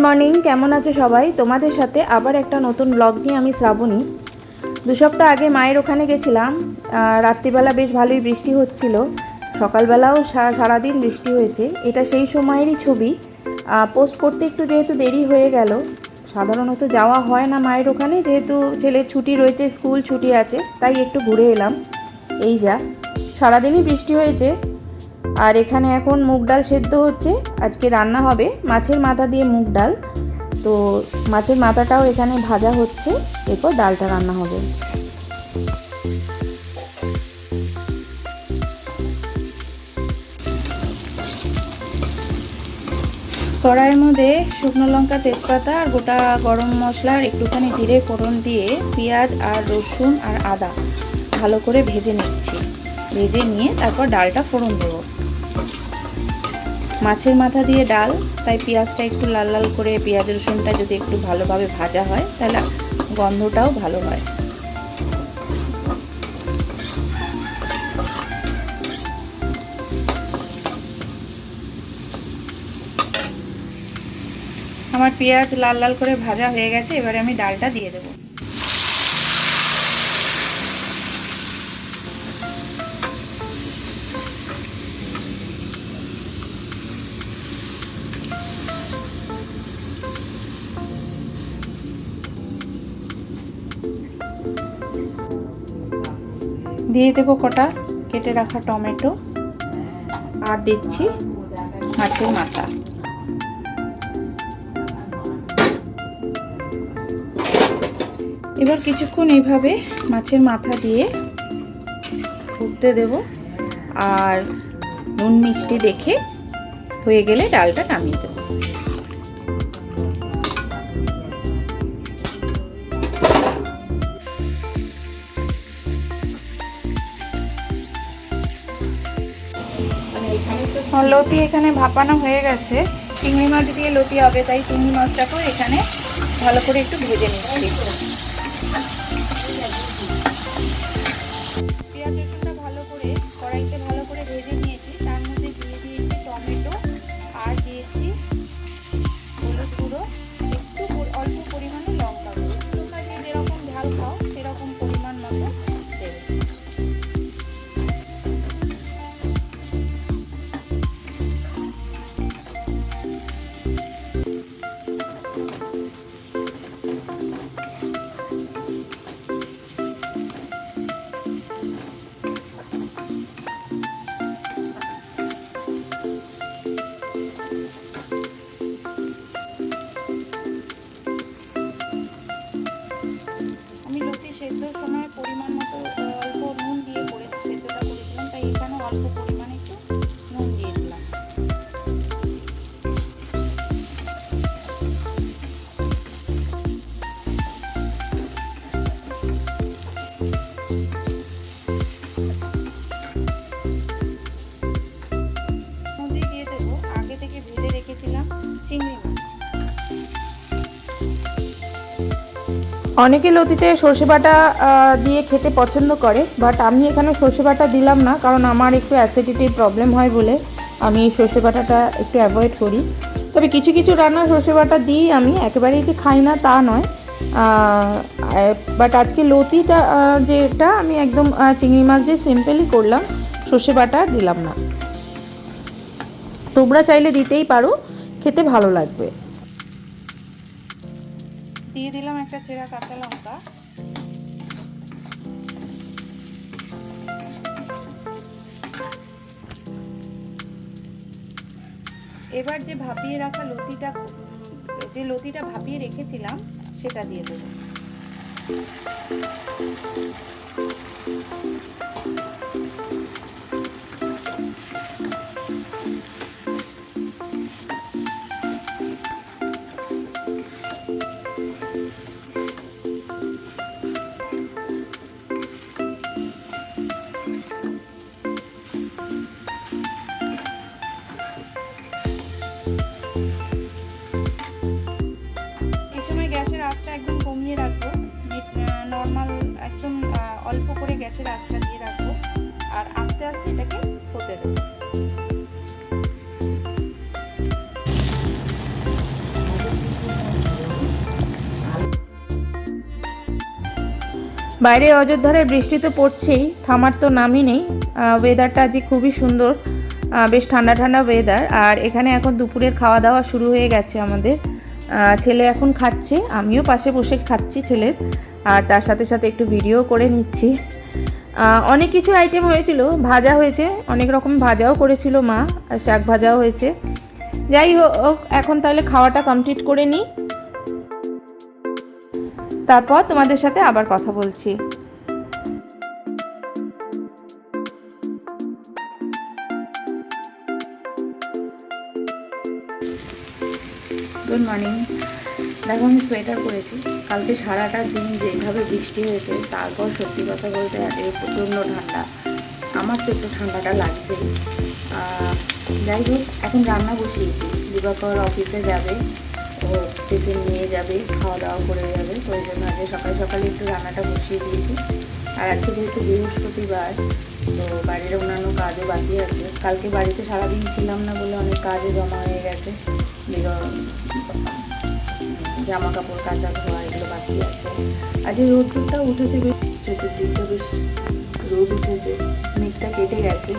Morning, কেমন আছো সবাই? তোমাদের সাথে আবার একটা নতুন ব্লগ নিয়ে আমি শ্রাবণী। 2 সপ্তাহ আগে মায়ের ওখানে গেছিলাম। রাত্রিবেলা বেশ ভালোই বৃষ্টি হচ্ছিল, সকালবেলাও সারাদিন বৃষ্টি হয়েছে। এটা সেই সময়েরই ছবি। পোস্ট করতে একটু যেহেতু দেরি হয়ে গেল, সাধারণত যাওয়া হয় না মায়ের ওখানে, যেহেতু ছেলের ছুটি রয়েছে, স্কুল ছুটি আছে, তাই একটু ঘুরে এলাম। এই যা, সারাদিনই বৃষ্টি হয়েছে। আর এখানে এখন মুগ ডাল সেদ্ধ হচ্ছে। আজকে রান্না হবে মাছের মাথা দিয়ে মুগ ডাল। তো মাছের মাথাটাও এখানে ভাজা হচ্ছে, এরপর ডালটা রান্না হবে। কড়াইয়ের মধ্যে শুকনো লঙ্কা, তেজপাতা আর গোটা গরম মশলার একটুখানি জিরে ফোড়ন দিয়ে পেঁয়াজ আর রসুন আর আদা ভালো করে ভেজে নিচ্ছি। ভেজে নিয়ে তারপর ডালটা ফোড়ন দেবো। মাছের মাথা দিয়ে ডাল, তাই পেঁয়াজটা একটু লাল লাল করে, পেঁয়াজ রসুনটা যদি একটু ভালোভাবে ভাজা হয় তাহলে গন্ধটাও ভালো হয়। আমার পেঁয়াজ লাল লাল করে ভাজা হয়ে গেছে, এবারে আমি ডালটা দিয়ে দেবো। দিয়ে দেবো কটা কেটে রাখা টমেটো, আর দিচ্ছি মাছের মাথা। এবার কিছুক্ষণ এইভাবে মাছের মাথা দিয়ে ফুটতে দেব, আর নুন মিষ্টি দেখে হয়ে গেলে ডালটা নামিয়ে দেবো। লতি এখানে ভাপানো হয়ে গেছে। চিংড়ি মাছ দিয়ে লতি হবে, তাই চিংড়ি মাছটাকেও এখানে ভালো করে একটু ভেজে নিচ্ছি। পেঁয়াজ রসুনটা ভালো করে কড়াইতে ভালো করে ভেজে নিয়েছি। তার মধ্যে দিয়ে দিয়েছি টমেটো, আর দিয়েছি হলুদ গুঁড়ো, একটু অল্প পরিমাণে লঙ্কা গুঁড়ো। তোমরা যে যেরকম ঝাল খাও সেরকম পরিমাণ মতো দেবে। সেদ্ধর সময় পরিমাণ মতো অল্প নুন দিয়ে সেদ্ধটা করেছিলাম, তাই এখানে অল্প পরিমাণে একটু নুন দিয়ে দিলাম। মধ্যে দিয়ে দেবো আগে থেকে ভেজে রেখেছিলাম চিংড়ি মাছ। অনেকে লতিতে সর্ষে বাটা দিয়ে খেতে পছন্দ করে, বাট আমি এখানে সর্ষে বাটা দিলাম না, কারণ আমার একটু অ্যাসিডিটির প্রবলেম হয় বলে আমি সর্ষে বাটাটা একটু অ্যাভয়েড করি। তবে কিছু কিছু রান্না সর্ষে বাটা দিই, আমি একেবারেই যে খাই না তা নয়। বাট আজকে লতিটা যেটা আমি একদম চিংড়ি মাছ দিয়ে সিম্পলই করলাম, সর্ষে বাটা দিলাম না। তোমরা চাইলে দিতেই পারো, খেতে ভালো লাগবে। দিয়ে দিলাম একটা চেরা কাঁচা লঙ্কা। এবার যে ভাপিয়ে রাখা লতিটা ভাপিয়ে রেখেছিলাম সেটা দিয়ে দেবো। গ্যাসের আঁচটা একদম কমিয়ে রাখবো, নর্মাল একদম অল্প করে গ্যাসের আঁচটা দিয়ে রাখবো, আর আস্তে আস্তে এটাকে হতে দেবো। বাইরে অযোধ্যায় বৃষ্টি তো পড়ছেই, থামার তো নামই নেই। ওয়েদারটা আজকে খুবই সুন্দর, বেশ ঠান্ডা ঠান্ডা ওয়েদার। আর এখানে এখন দুপুরের খাওয়া দাওয়া শুরু হয়ে গেছে আমাদের। ছেলে এখন খাচ্ছে, আমিও পাশে বসে খাচ্ছি ছেলের, আর তার সাথে সাথে একটু ভিডিও করে নিচ্ছি। অনেক কিছু আইটেম হয়েছিল, ভাজা হয়েছে, অনেক রকম ভাজাও করেছিল মা, আর শাক ভাজাও হয়েছে। যাই হোক, এখন তাহলে খাওয়াটা কমপ্লিট করে নিই, তারপর তোমাদের সাথে আবার কথা বলছি। Good morning. দেখো আমি সোয়েটার পরেছি, কালকে সারাটা দিন যেভাবে বৃষ্টি হয়েছে, তারপর সত্যি কথা বলতে আজকে প্রচণ্ড ঠান্ডা। আমার তো একটু ঠান্ডাটা লাগছে। যাই হোক, এখন রান্না বসিয়েছি। দিবাকর অফিসে যাবে, ও টিফিন নিয়ে যাবে, খাওয়া দাওয়া করে যাবে, তো ওই জন্য আজকে সকাল সকালে একটু রান্নাটা বসিয়ে দিয়েছি। আর আজকে যেহেতু বৃহস্পতিবার, তো বাড়ির অন্যান্য কাজও বাকি আছে। কালকে বাড়িতে সারাদিন ছিলাম না বলে অনেক কাজও জমা হয়ে গেছে, জামা কাপড় কাচা ধোয়া এগুলো বাকি আছে। আজকে রোদটা উঠেছে, বেশ চতুর্দিকটা বেশ রোদ উঠেছে, মেঘটা কেটে গেছে।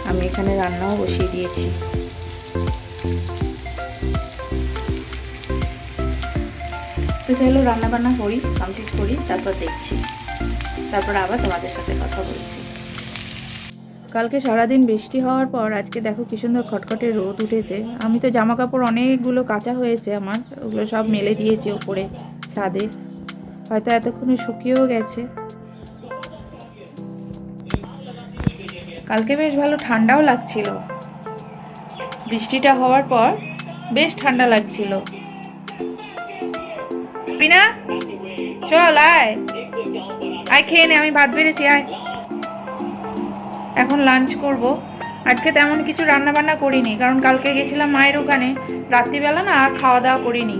আমি এখানে রান্নাও বসিয়ে দিয়েছি। তো চলো রান্না বান্না করি, কমপ্লিট করি, তারপর দেখছি, তারপর আবার তোমাদের সাথে কথা বলছি। কালকে সারাদিন বৃষ্টি হওয়ার পর আজকে দেখো কি সুন্দর খটখটে রোদ উঠেছে। আমি তো জামা কাপড় অনেকগুলো কাচা হয়েছে আমার, ওগুলো সব মেলে দিয়েছি ওপরে ছাদে, হয়তো এতক্ষণে শুকিয়েও গেছে। কালকে বেশ ভালো ঠান্ডাও লাগছিল, বৃষ্টিটা হওয়ার পর বেশ ঠান্ডা লাগছিল। পিনা চল আয়, আয় খেয়ে নে, আমি ভাত বেড়েছি, আয়। এখন লাঞ্চ করব। আজকে তেমন কিছু রান্না বান্না করিনি, কারণ কালকে গেছিলাম মায়ের ওখানে, রাত্রিবেলা না আর খাওয়া দাওয়া করিনি।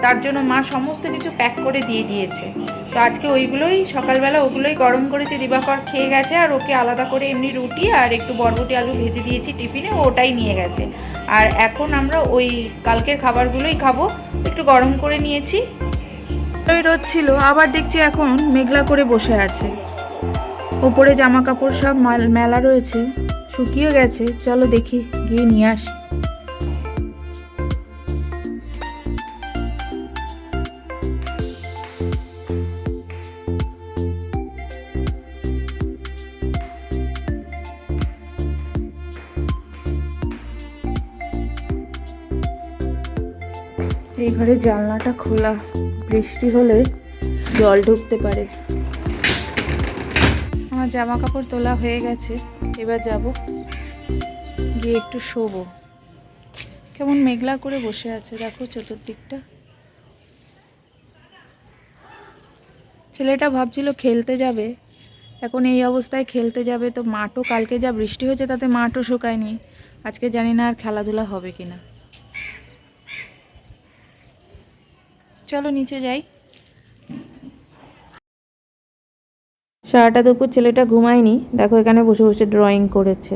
তার জন্য মা সমস্ত কিছু প্যাক করে দিয়ে দিয়েছে। তো আজকে ওইগুলোই সকালবেলা ওগুলোই গরম করেছে, দিবাকর খেয়ে গেছে, আর ওকে আলাদা করে এমনি রুটি আর একটু বরবটি আলু ভেজে দিয়েছি টিফিনে, ওটাই নিয়ে গেছে। আর এখন আমরা ওই কালকের খাবারগুলোই খাবো, একটু গরম করে নিয়েছি। ওই রোদ ছিল, আবার দেখছি এখন মেঘলা করে বসে আছে। ওপরে জামা কাপড় সব মেলা রয়েছে, শুকিয়ে গেছে। চলো দেখি, গিয়ে নিয়ে আসি। এই ঘরে জানলাটা খোলা, বৃষ্টি হলে জল ঢুকতে পারে। আমার জামা কাপড় তোলা হয়ে গেছে, এবার যাব, গিয়ে একটু শোবো। কেমন মেঘলা করে বসে আছে দেখো চতুর্দিকটা। ছেলেটা ভাবছিল খেলতে যাবে, এখন এই অবস্থায় খেলতে যাবে, তো মাঠও কালকে যা বৃষ্টি হয়েছে তাতে মাঠও শুকায়নি। আজকে জানি না আর খেলাধুলা হবে কিনা। চলো নিচে যাই। সারাটা দুপুর ছেলেটা ঘুমায়নি, দেখো এখানে বসে বসে ড্রয়িং করেছে।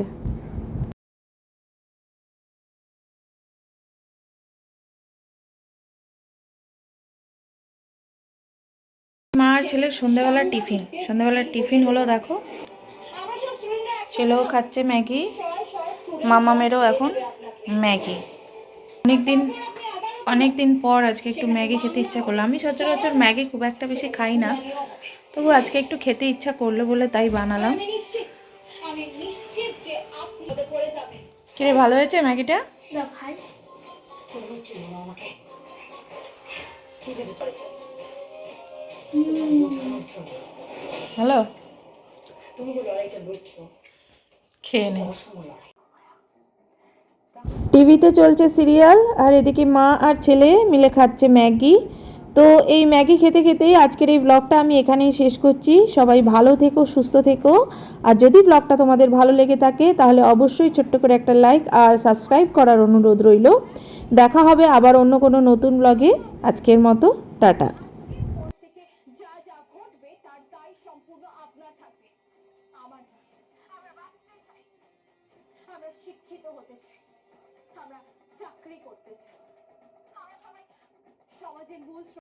মা আর ছেলের সন্ধ্যাবেলার টিফিন হলো দেখো। ছেলেও খাচ্ছে ম্যাগি, মামামেরও এখন ম্যাগি। অনেক দিন পর আজকে একটু ম্যাগি খেতে ইচ্ছা করলো। আমি সচরাচর ম্যাগি খুব একটা বেশি খাই না, তবু আজকে একটু খেতে ইচ্ছা করলো বলে তাই বানালাম। কিরে, ভালো হয়েছে ম্যাগিটা? হ্যালো, খেয়ে নে। টিভিতে চলছে সিরিয়াল, আর এদিকে মা আর ছেলে মিলে খাচ্ছে ম্যাগি। তো এই ম্যাগি খেতে খেতেই আজকের এই ব্লগটা আমি এখানেই শেষ করছি। সবাই ভালো থেকো, সুস্থ থেকো। আর যদি ব্লগটা তোমাদের ভালো লেগে থাকে তাহলে অবশ্যই ছোট্ট করে একটা লাইক আর সাবস্ক্রাইব করার অনুরোধ রইল। দেখা হবে আবার অন্য কোনো নতুন ব্লগে। আজকের মতো টাটা। শিক্ষিত হতে চাই, আমরা চাকরি করতে চাই, আমরা সবাই collagen boost